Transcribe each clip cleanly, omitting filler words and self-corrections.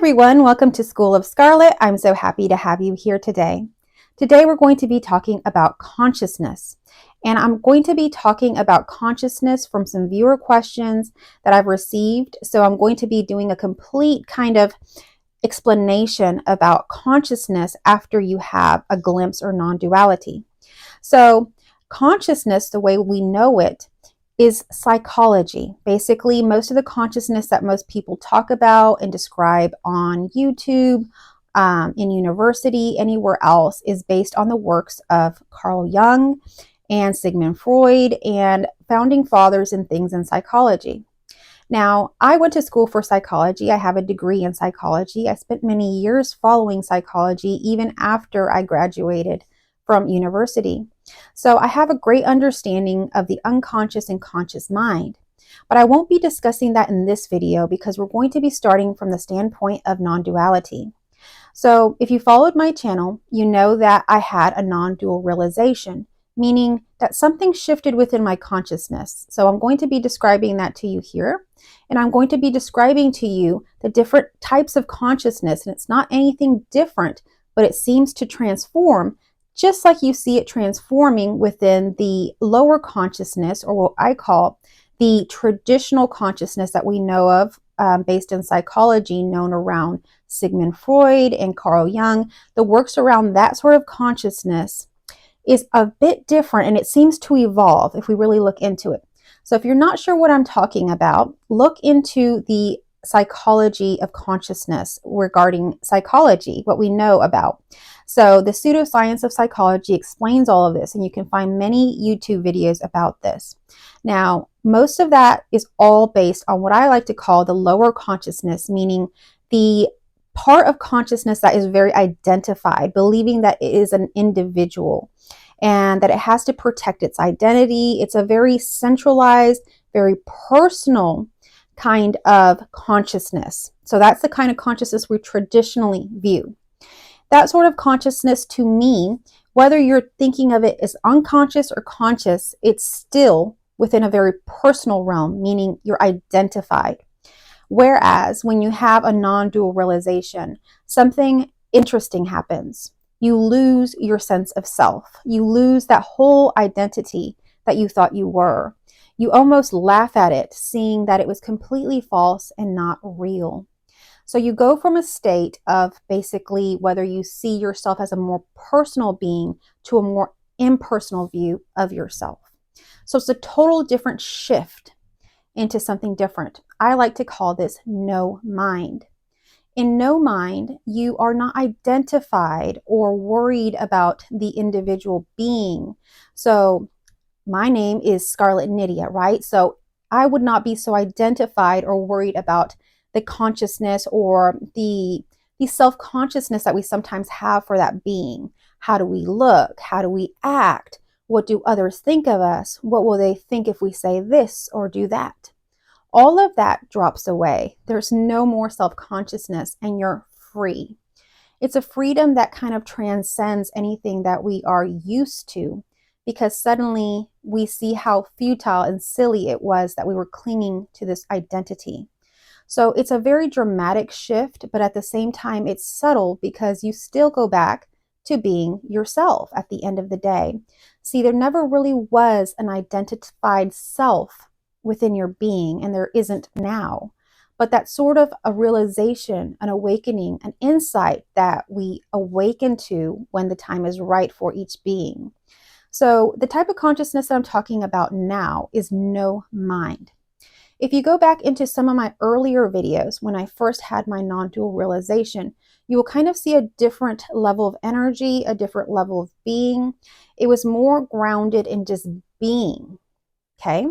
everyone, welcome to School of Scarlet. I'm so happy to have you here today. Today we're going to be talking about consciousness, and I'm going to be talking about consciousness from some viewer questions that I've received. So I'm going to be doing a complete kind of explanation about consciousness after you have a glimpse or non-duality. So consciousness, the way we know it, is psychology. Basically, most of the consciousness that most people talk about and describe on YouTube, in university, anywhere else, is based on the works of Carl Jung and Sigmund Freud and founding fathers and things in psychology. Now, I went to school for psychology. I have a degree in psychology. I spent many years following psychology even after I graduated from university. So I have a great understanding of the unconscious and conscious mind. But I won't be discussing that in this video because we're going to be starting from the standpoint of non-duality. So if you followed my channel, you know that I had a non-dual realization, meaning that something shifted within my consciousness. So I'm going to be describing that to you here. And I'm going to be describing to you the different types of consciousness. And it's not anything different, but it seems to transform just like you see it transforming within the lower consciousness, or what I call the traditional consciousness that we know of, based in psychology, known around Sigmund Freud and Carl Jung. The works around that sort of consciousness is a bit different, and it seems to evolve if we really look into it. So if you're not sure what I'm talking about, look into the psychology of consciousness regarding psychology, what we know about. So the pseudoscience of psychology explains all of this, and you can find many YouTube videos about this. Now, most of that is all based on what I like to call the lower consciousness, meaning the part of consciousness that is very identified, believing that it is an individual and that it has to protect its identity. It's a very centralized, very personal kind of consciousness. So that's the kind of consciousness we traditionally view. That sort of consciousness, to me, whether you're thinking of it as unconscious or conscious, it's still within a very personal realm, meaning you're identified. Whereas when you have a non-dual realization, something interesting happens. You lose your sense of self. You lose that whole identity that you thought you were. You almost laugh at it, seeing that it was completely false and not real. So you go from a state of basically whether you see yourself as a more personal being to a more impersonal view of yourself. So it's a total different shift into something different. I like to call this no mind. In no mind, you are not identified or worried about the individual being. So my name is Scarlet Nydia, right? So I would not be so identified or worried about the consciousness or the self-consciousness that we sometimes have for that being. How do we look? How do we act? What do others think of us? What will they think if we say this or do that? All of that drops away. There's no more self-consciousness, and you're free. It's a freedom that kind of transcends anything that we are used to, because suddenly we see how futile and silly it was that we were clinging to this identity. So it's a very dramatic shift, but at the same time, it's subtle because you still go back to being yourself at the end of the day. See, there never really was an identified self within your being, and there isn't now. But that's sort of a realization, an awakening, an insight that we awaken to when the time is right for each being. So the type of consciousness that I'm talking about now is no mind. If you go back into some of my earlier videos, when I first had my non-dual realization, you will kind of see a different level of energy, a different level of being. It was more grounded in just being, okay?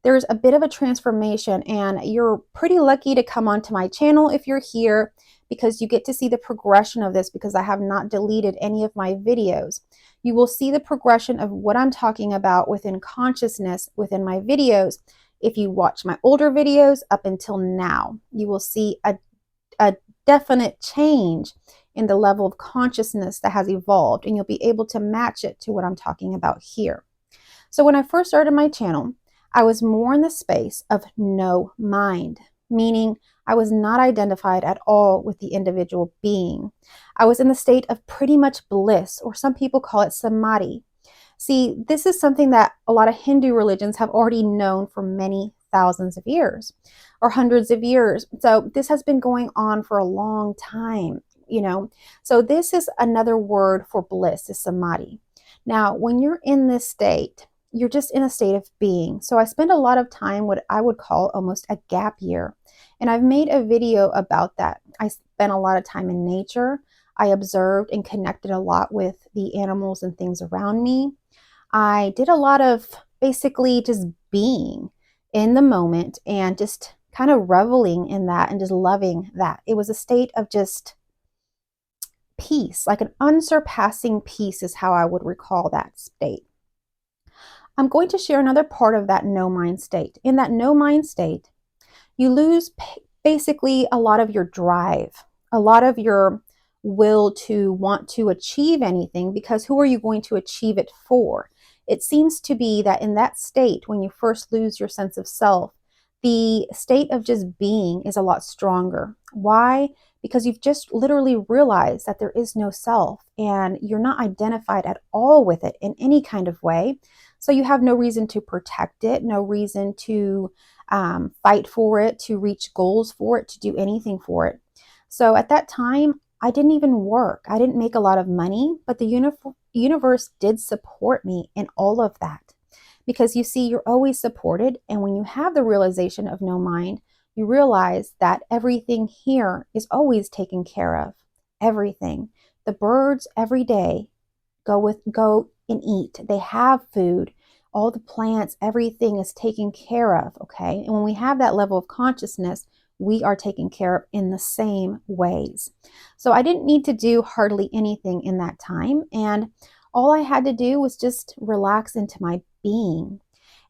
There's a bit of a transformation, and you're pretty lucky to come onto my channel if you're here, because you get to see the progression of this, because I have not deleted any of my videos. You will see the progression of what I'm talking about within consciousness within my videos. If you watch my older videos up until now, you will see a definite change in the level of consciousness that has evolved, and you'll be able to match it to what I'm talking about here. So when I first started my channel, I was more in the space of no mind, meaning I was not identified at all with the individual being. I was in the state of pretty much bliss, or some people call it samadhi. See, this is something that a lot of Hindu religions have already known for many thousands of years or hundreds of years. So this has been going on for a long time, you know. So this is another word for bliss, is samadhi. Now, when you're in this state, you're just in a state of being. So I spend a lot of time, what I would call almost a gap year. And I've made a video about that. I spent a lot of time in nature. I observed and connected a lot with the animals and things around me. I did a lot of basically just being in the moment and just kind of reveling in that and just loving that. It was a state of just peace, like an unsurpassing peace is how I would recall that state. I'm going to share another part of that no mind state. In that no mind state, you lose basically a lot of your drive, a lot of your will to want to achieve anything, because who are you going to achieve it for? It seems to be that in that state, when you first lose your sense of self, the state of just being is a lot stronger. Why? Because you've just literally realized that there is no self and you're not identified at all with it in any kind of way. So you have no reason to protect it, no reason to fight for it, to reach goals for it, to do anything for it. So at that time, I didn't even work. I didn't make a lot of money, but the universe did support me in all of that. Because you see, you're always supported. And when you have the realization of no mind, you realize that everything here is always taken care of. Everything. The birds every day go and eat. They have food. All the plants, everything is taken care of, okay? And when we have that level of consciousness, we are taken care of in the same ways. So I didn't need to do hardly anything in that time. And all I had to do was just relax into my being.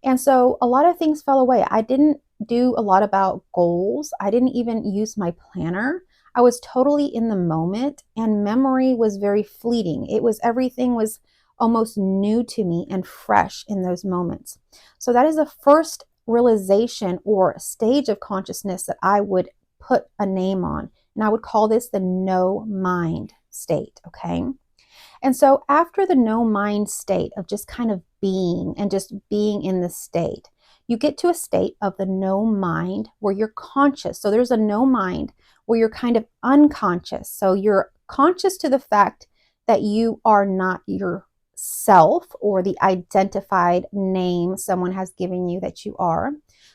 And so a lot of things fell away. I didn't do a lot about goals. I didn't even use my planner. I was totally in the moment, and memory was very fleeting. Everything was almost new to me and fresh in those moments. So that is the first realization or stage of consciousness that I would put a name on. And I would call this the no mind state, okay? And so after the no mind state of just kind of being and just being in the state, you get to a state of the no mind where you're conscious. So there's a no mind where you're kind of unconscious. So you're conscious to the fact that you are not yourself or the identified name someone has given you that you are.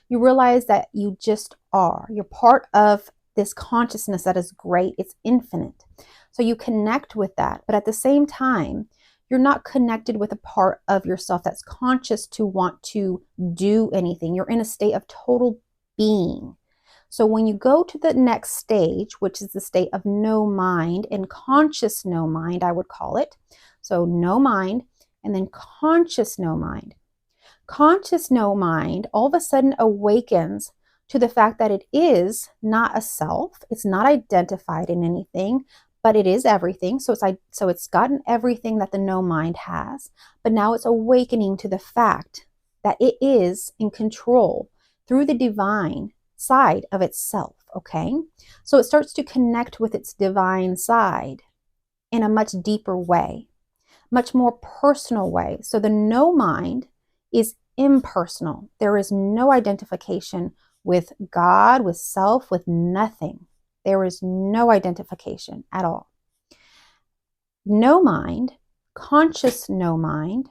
You realize that you just are. You're part of this consciousness that is great. It's infinite. So you connect with that. But at the same time, you're not connected with a part of yourself that's conscious to want to do anything. You're in a state of total being. So when you go to the next stage, which is the state of no mind and conscious no mind, I would call it. So no mind and then conscious no mind. Conscious no mind all of a sudden awakens to the fact that it is not a self. It's not identified in anything, but it is everything. So it's gotten everything that the no mind has, but now it's awakening to the fact that it is in control through the divine side of itself, okay? So it starts to connect with its divine side in a much deeper way, much more personal way. So the no mind is impersonal. There is no identification with God, with self, with nothing. There is no identification at all. No mind, conscious no mind,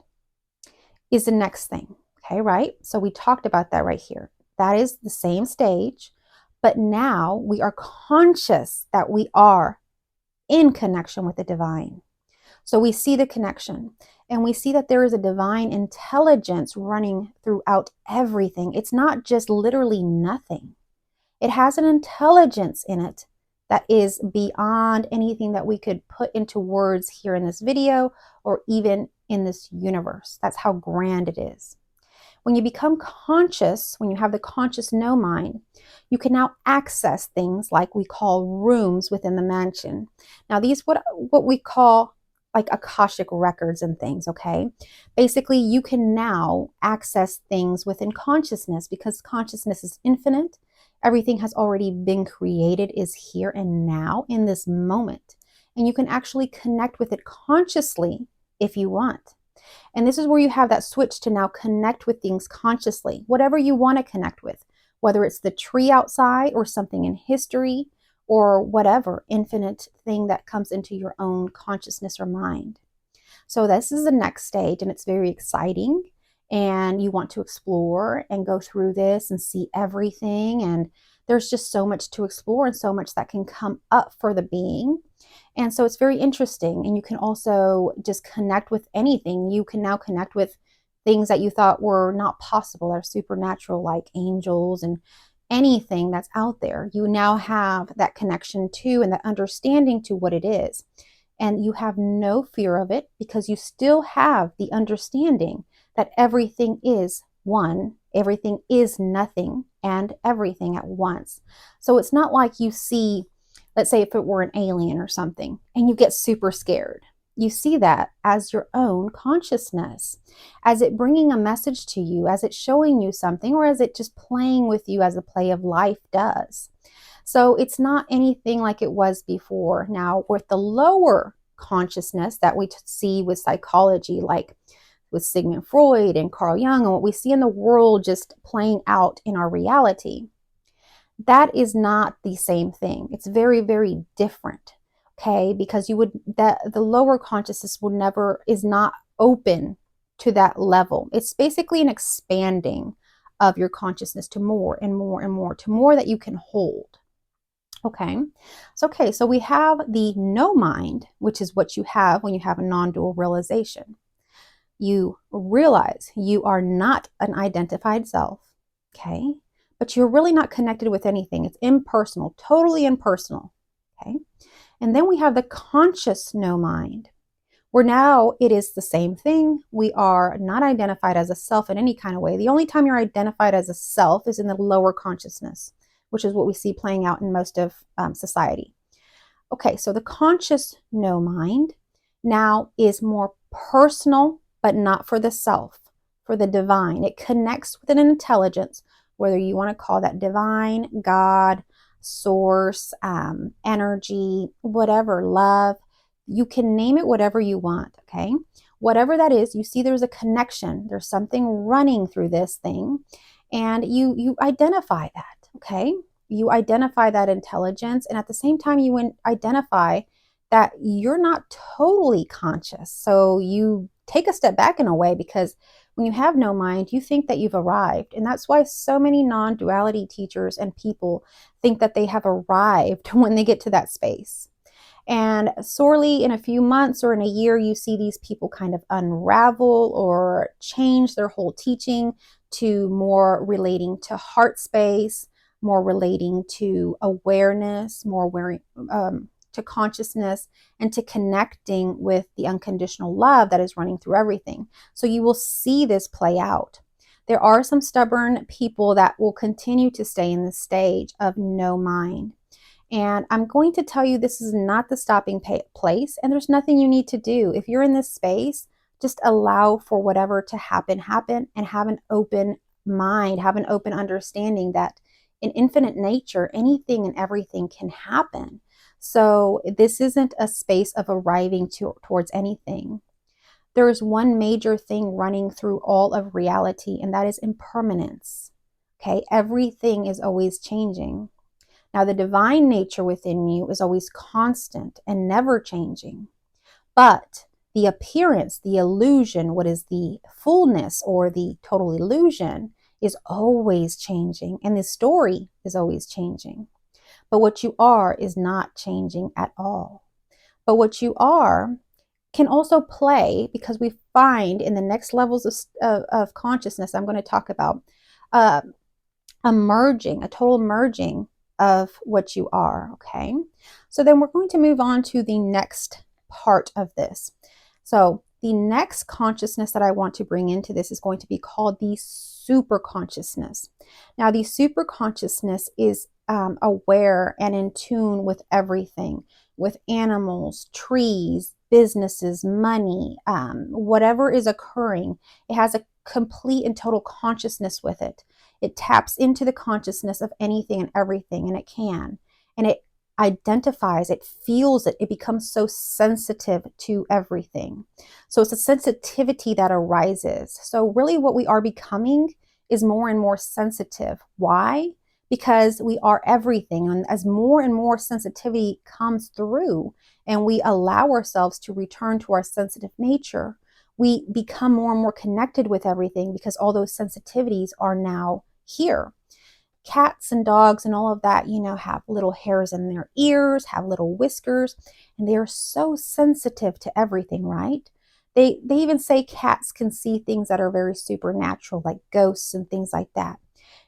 is the next thing. Okay, right? So we talked about that right here. That is the same stage, but now we are conscious that we are in connection with the divine. So we see the connection, and we see that there is a divine intelligence running throughout everything. It's not just literally nothing. It has an intelligence in it that is beyond anything that we could put into words here in this video or even in this universe. That's how grand it is. When you become conscious, when you have the conscious no mind, you can now access things like we call rooms within the mansion. Now, these what we call like Akashic records and things, okay? Basically, you can now access things within consciousness because consciousness is infinite Everything has already been created, is here and now in this moment. And you can actually connect with it consciously if you want. And this is where you have that switch to now connect with things consciously, whatever you want to connect with, whether it's the tree outside or something in history or whatever infinite thing that comes into your own consciousness or mind. So this is the next stage, and it's very exciting. And you want to explore and go through this and see everything. And there's just so much to explore and so much that can come up for the being. And so it's very interesting. And you can also just connect with anything. You can now connect with things that you thought were not possible or supernatural, like angels and anything that's out there. You now have that connection to and that understanding to what it is. And you have no fear of it because you still have the understanding that everything is one, everything is nothing, and everything at once. So it's not like you see, let's say if it were an alien or something, and you get super scared. You see that as your own consciousness, as it bringing a message to you, as it showing you something, or as it just playing with you as a play of life does. So it's not anything like it was before. Now, with the lower consciousness that we see with psychology, like with Sigmund Freud and Carl Jung, and what we see in the world just playing out in our reality, that is not the same thing. It's very, very different. Okay, because the lower consciousness is not open to that level. It's basically an expanding of your consciousness to more and more and more, to more that you can hold. Okay, so we have the no mind, which is what you have when you have a non-dual realization. You realize you are not an identified self, okay? But you're really not connected with anything. It's impersonal, totally impersonal, okay? And then we have the conscious no mind, where now it is the same thing. We are not identified as a self in any kind of way. The only time you're identified as a self is in the lower consciousness, which is what we see playing out in most of society. Okay, so the conscious no mind now is more personal, but not for the self, for the divine. It connects with an intelligence, whether you want to call that divine, God, source, energy, whatever, love. You can name it whatever you want, okay? Whatever that is, you see there's a connection. There's something running through this thing, and you identify that, okay? You identify that intelligence, and at the same time, you identify that you're not totally conscious. So you take a step back in a way, because when you have no mind, you think that you've arrived. And that's why so many non-duality teachers and people think that they have arrived when they get to that space. And sorely in a few months or in a year, you see these people kind of unravel or change their whole teaching to more relating to heart space, more relating to awareness, more to consciousness, and to connecting with the unconditional love that is running through everything. So you will see this play out. There are some stubborn people that will continue to stay in the stage of no mind. And I'm going to tell you, this is not the stopping place, and there's nothing you need to do. If you're in this space, just allow for whatever to happen, and have an open mind, have an open understanding that in infinite nature, anything and everything can happen. So this isn't a space of arriving towards anything. There is one major thing running through all of reality, and that is impermanence. Okay, everything is always changing. Now, the divine nature within you is always constant and never changing. But the appearance, the illusion, what is the fullness or the total illusion, is always changing. And the story is always changing. But what you are is not changing at all. But what you are can also play, because we find in the next levels of consciousness, I'm going to talk about a merging, a total merging of what you are, okay? So then we're going to move on to the next part of this. So the next consciousness that I want to bring into this is going to be called the super consciousness. Now, the super consciousness is aware and in tune with everything, with animals, trees, businesses, money, whatever is occurring. It has a complete and total consciousness with it. It taps into the consciousness of anything and everything, and it can. And it identifies, it feels it, it becomes so sensitive to everything. So it's a sensitivity that arises. So really what we are becoming is more and more sensitive. Why? Because we are everything. And as more and more sensitivity comes through and we allow ourselves to return to our sensitive nature, we become more and more connected with everything because all those sensitivities are now here. Cats and dogs and all of that, have little hairs in their ears, have little whiskers, and they are so sensitive to everything, right? They even say cats can see things that are very supernatural, like ghosts and things like that.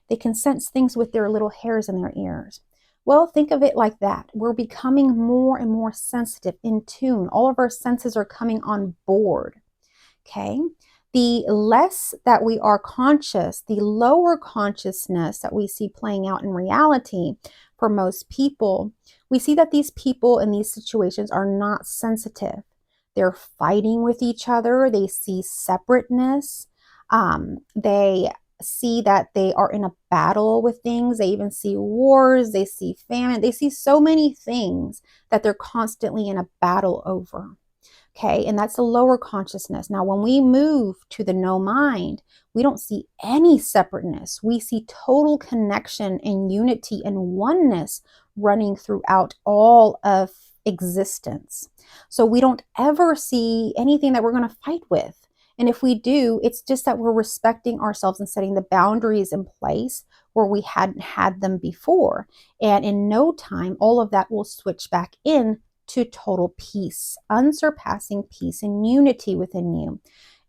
They can sense things with their little hairs in their ears. Well, think of it like that. We're becoming more and more sensitive, in tune. All of our senses are coming on board. Okay? The less that we are conscious, the lower consciousness that we see playing out in reality for most people, we see that these people in these situations are not sensitive. They're fighting with each other. They see separateness. They see that they are in a battle with things. They even see wars. They see famine. They see so many things that they're constantly in a battle over. Okay, and that's the lower consciousness. Now, when we move to the no mind, we don't see any separateness. We see total connection and unity and oneness running throughout all of existence. So we don't ever see anything that we're going to fight with. And if we do, it's just that we're respecting ourselves and setting the boundaries in place where we hadn't had them before. And in no time, all of that will switch back in to total peace, unsurpassing peace and unity within you.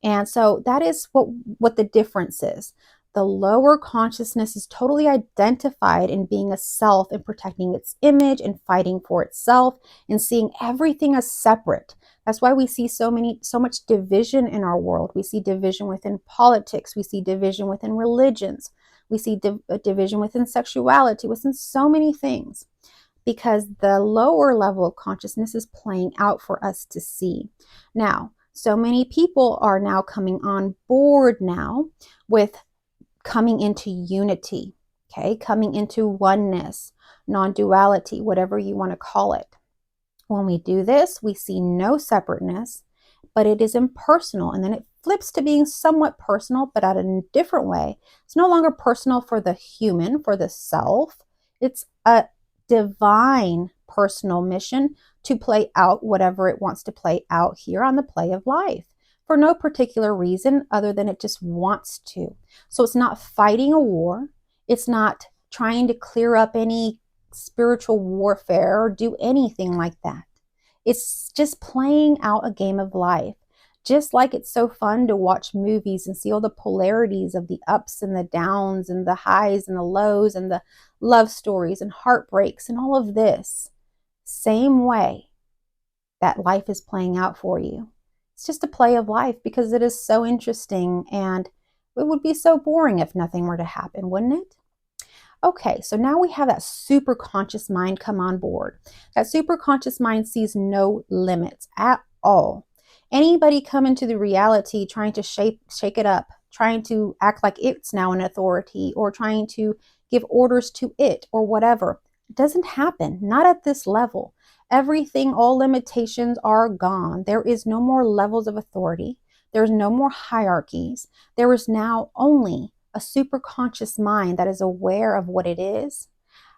And so that is what the difference is. The lower consciousness is totally identified in being a self and protecting its image and fighting for itself and seeing everything as separate. That's why we see so much division in our world. We see division within politics. We see division within religions. We see division within sexuality, within so many things, because the lower level of consciousness is playing out for us to see. Now, so many people are now coming on board now with coming into unity, okay? Coming into oneness, non-duality, whatever you want to call it. When we do this, we see no separateness, but it is impersonal. And then it flips to being somewhat personal, but at a different way. It's no longer personal for the human, for the self. It's a divine personal mission to play out whatever it wants to play out here on the play of life for no particular reason other than it just wants to. So it's not fighting a war. It's not trying to clear up any spiritual warfare or do anything like that. It's just playing out a game of life. Just like it's so fun to watch movies and see all the polarities of the ups and the downs and the highs and the lows and the love stories and heartbreaks and all of this. Same way that life is playing out for you. It's just a play of life because it is so interesting, and it would be so boring if nothing were to happen, wouldn't it? Okay, so now we have that super conscious mind come on board. That super conscious mind sees no limits at all. Anybody come into the reality trying to shake it up, trying to act like it's now an authority or trying to give orders to it or whatever, it doesn't happen, not at this level. Everything, all limitations are gone. There is no more levels of authority. There's no more hierarchies. There is now only a super conscious mind that is aware of what it is,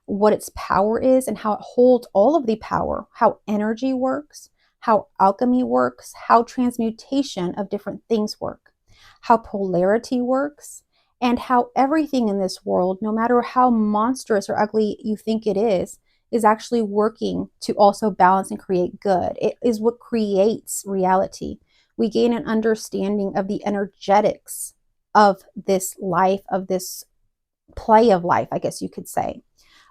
what its power is, and how it holds all of the power, how energy works, how alchemy works, how transmutation of different things work, how polarity works, and how everything in this world, no matter how monstrous or ugly you think it is actually working to also balance and create good. It is what creates reality. We gain an understanding of the energetics of this life, of this play of life, I guess you could say,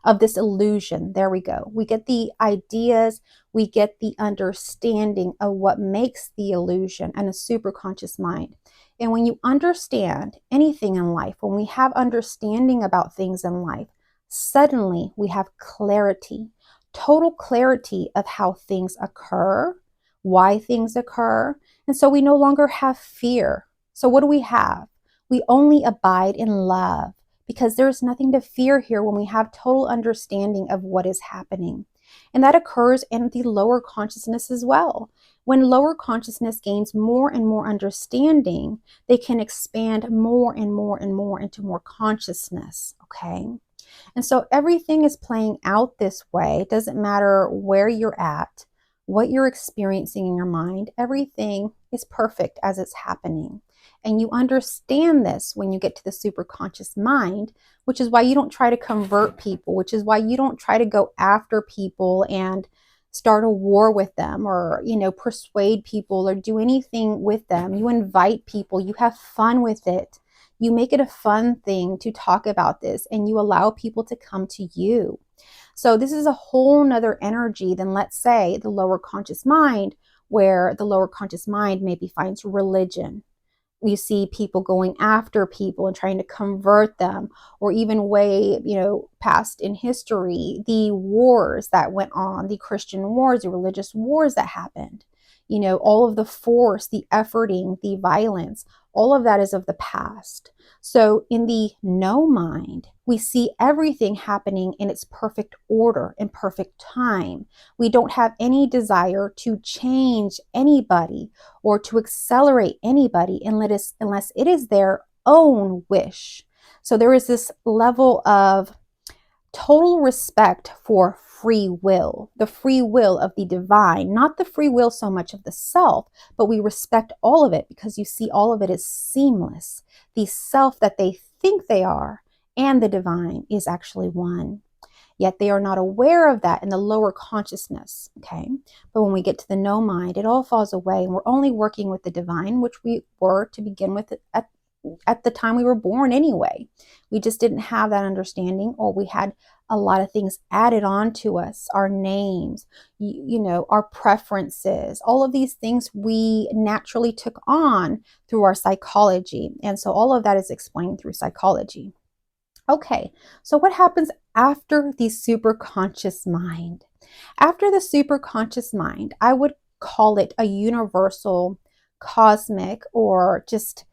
of this illusion. There we go. We get the ideas, we get the understanding of what makes the illusion and a super conscious mind. And when you understand anything in life, when we have understanding about things in life, suddenly we have clarity, total clarity of how things occur, why things occur. And so we no longer have fear. So what do we have? We only abide in love because there's nothing to fear here when we have total understanding of what is happening. And that occurs in the lower consciousness as well. When lower consciousness gains more and more understanding, they can expand more and more and more into more consciousness, okay? And so everything is playing out this way. It doesn't matter where you're at, what you're experiencing in your mind, everything is perfect as it's happening. And you understand this when you get to the superconscious mind, which is why you don't try to convert people, which is why you don't try to go after people and start a war with them, or, persuade people or do anything with them. You invite people, you have fun with it. You make it a fun thing to talk about this, and you allow people to come to you. So this is a whole nother energy than, let's say, the lower conscious mind, where the lower conscious mind maybe finds religion. You see people going after people and trying to convert them, or even way, past in history, the wars that went on, the Christian wars, the religious wars that happened, all of the force, the efforting, the violence, all of that is of the past. So in the no mind, we see everything happening in its perfect order and perfect time. We don't have any desire to change anybody or to accelerate anybody unless it is their own wish. So there is this level of total respect for free will, the free will of the divine, not the free will so much of the self, but we respect all of it because you see all of it is seamless. The self that they think they are and the divine is actually one. Yet they are not aware of that in the lower consciousness, okay? But when we get to the no mind, it all falls away, and we're only working with the divine, which we were to begin with at the time we were born anyway. We just didn't have that understanding, or we had a lot of things added on to us, our names, our preferences, all of these things we naturally took on through our psychology. And so all of that is explained through psychology. Okay, so what happens after the superconscious mind? After the superconscious mind, I would call it a universal, cosmic, or just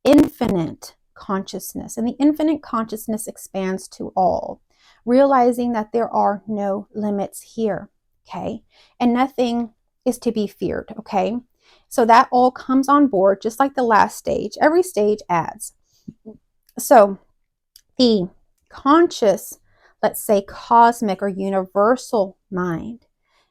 infinite consciousness. And the infinite consciousness expands to all, realizing that there are no limits here, okay? And nothing is to be feared, okay? So that all comes on board, just like the last stage. Every stage adds. So the conscious, let's say cosmic or universal mind,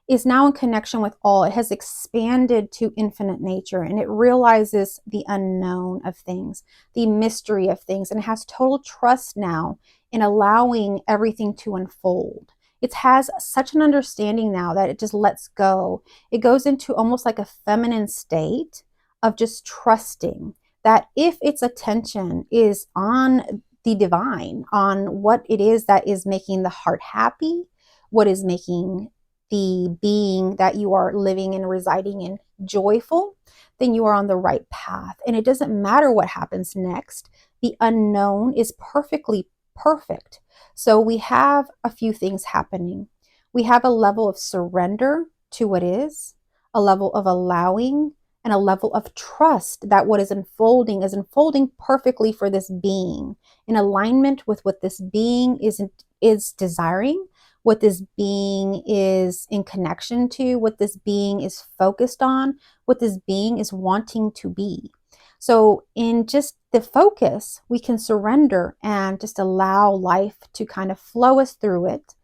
is now in connection with all. It has expanded to infinite nature, and it realizes the unknown of things, the mystery of things, and it has total trust now in allowing everything to unfold. It has such an understanding now that it just lets go. It goes into almost like a feminine state of just trusting that if its attention is on the divine, on what it is that is making the heart happy, what is making the being that you are living and residing in joyful, then you are on the right path. And it doesn't matter what happens next. The unknown is perfectly perfect. So we have a few things happening. We have a level of surrender to what is, a level of allowing, and a level of trust that what is unfolding perfectly for this being, in alignment with what this being is desiring, what this being is in connection to, what this being is focused on, what this being is wanting to be. So in just the focus, we can surrender and just allow life to kind of flow us through it.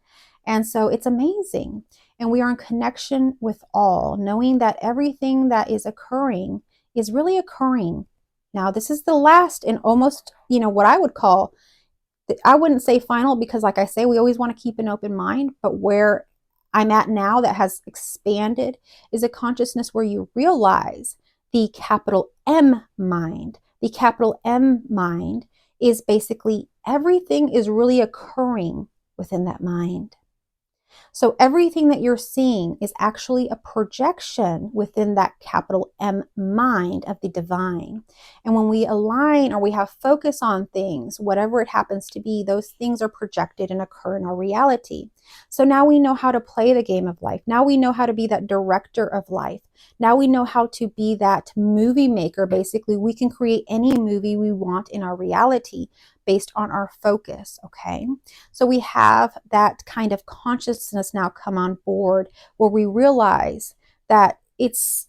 And so it's amazing. And we are in connection with all, knowing that everything that is occurring is really occurring. Now, this is the last and almost, what I would call, I wouldn't say final, because like I say, we always want to keep an open mind, but where I'm at now that has expanded is a consciousness where you realize the capital M mind. The capital M mind is basically everything is really occurring within that mind. So everything that you're seeing is actually a projection within that capital M mind of the divine. And when we align or we have focus on things, whatever it happens to be, those things are projected and occur in our reality. So now we know how to play the game of life. Now we know how to be that director of life. Now we know how to be that movie maker. Basically, we can create any movie we want in our reality based on our focus, okay? So we have that kind of consciousness now come on board where we realize that it's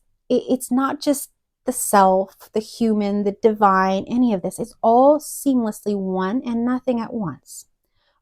not just the self, the human, the divine, any of this. It's all seamlessly one and nothing at once.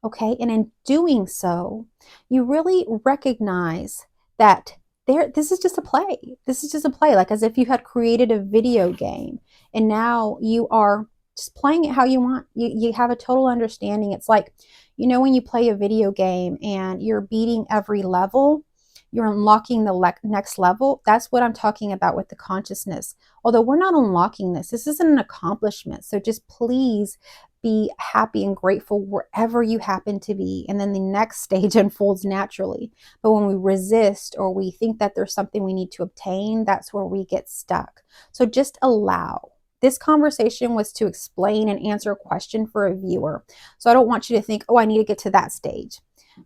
Okay. And in doing so, you really recognize that this is just a play. This is just a play, like as if you had created a video game and now you are just playing it how you want. You have a total understanding. It's like, when you play a video game and you're beating every level, you're unlocking the next level. That's what I'm talking about with the consciousness. Although we're not unlocking this isn't an accomplishment. So just please be happy and grateful wherever you happen to be. And then the next stage unfolds naturally. But when we resist or we think that there's something we need to obtain, that's where we get stuck. So just allow. This conversation was to explain and answer a question for a viewer. So I don't want you to think, oh, I need to get to that stage.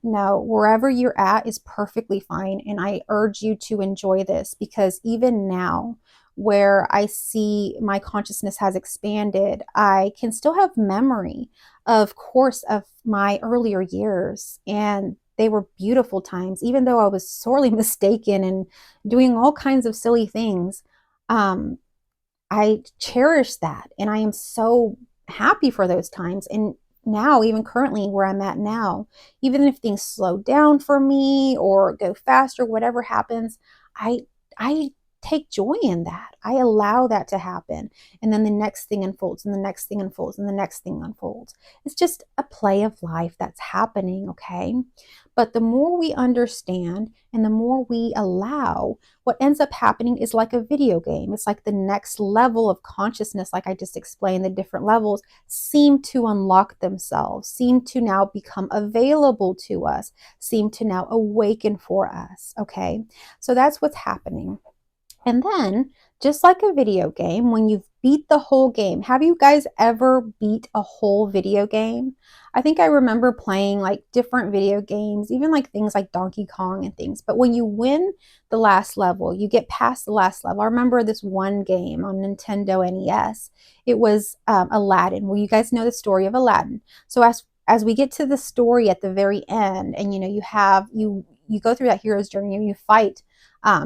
No, wherever you're at is perfectly fine. And I urge you to enjoy this because even now, where I see my consciousness has expanded, I can still have memory, of course, of my earlier years. And they were beautiful times, even though I was sorely mistaken and doing all kinds of silly things. Um, I cherish that. And I am so happy for those times. And now, even currently where I'm at now, even if things slow down for me or go faster, whatever happens, I I take joy in that. I allow that to happen. And then the next thing unfolds and the next thing unfolds and the next thing unfolds. It's just a play of life that's happening, okay? But the more we understand and the more we allow, what ends up happening is like a video game. It's like the next level of consciousness, like I just explained, the different levels seem to unlock themselves, seem to now become available to us, seem to now awaken for us, okay? So that's what's happening. And then, just like a video game, when you've beat the whole game, have you guys ever beat a whole video game? I think I remember playing like different video games, even like things like Donkey Kong and things. But when you win the last level, you get past the last level. I remember this one game on Nintendo NES. It was Aladdin. Well, you guys know the story of Aladdin. So as we get to the story at the very end, and you go through that hero's journey and you fight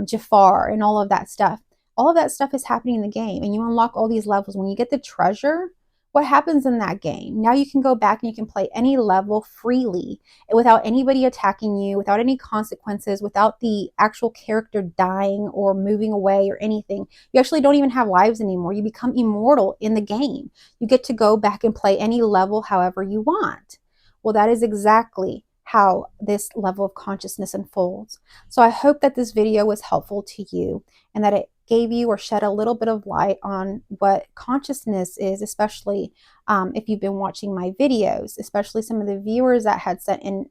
Jafar and all of that stuff. All of that stuff is happening in the game, and you unlock all these levels. When you get the treasure, what happens in that game? Now you can go back and you can play any level freely without anybody attacking you, without any consequences, without the actual character dying or moving away or anything. You actually don't even have lives anymore. You become immortal in the game. You get to go back and play any level however you want. Well, that is exactly how this level of consciousness unfolds. So I hope that this video was helpful to you and that it gave you or shed a little bit of light on what consciousness is, especially if you've been watching my videos, especially some of the viewers that had sent in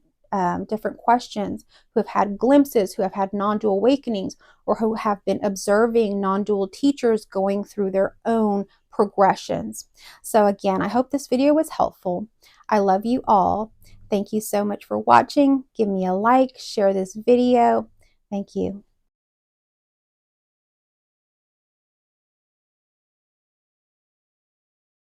different questions, who have had glimpses, who have had non-dual awakenings, or who have been observing non-dual teachers going through their own progressions. So again, I hope this video was helpful. I love you all. Thank you so much for watching. Give me a like, share this video. Thank you.